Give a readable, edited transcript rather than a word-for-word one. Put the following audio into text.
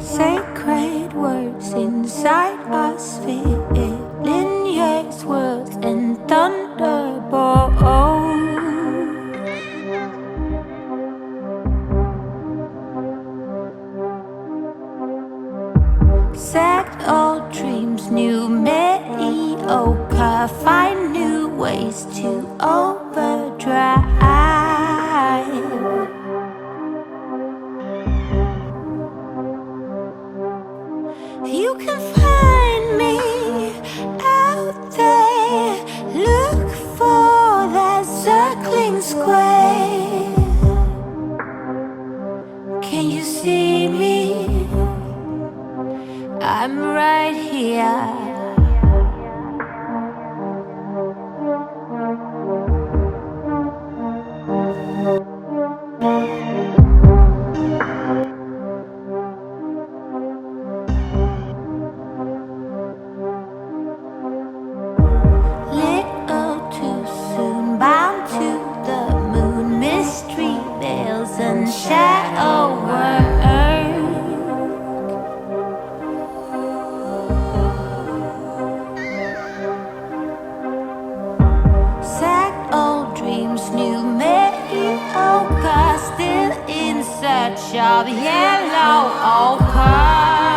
Sacred words inside us, filling years, words and thunderbolts. Sad old dreams, new mediocre, find new ways to overdrive. You can find me out there, look for that circling square. Can you see me? I'm right here. Little too soon, bound to the moon, mystery veils and shadow work. Sad old dreams, new mediocre, still in search of yellow ochre.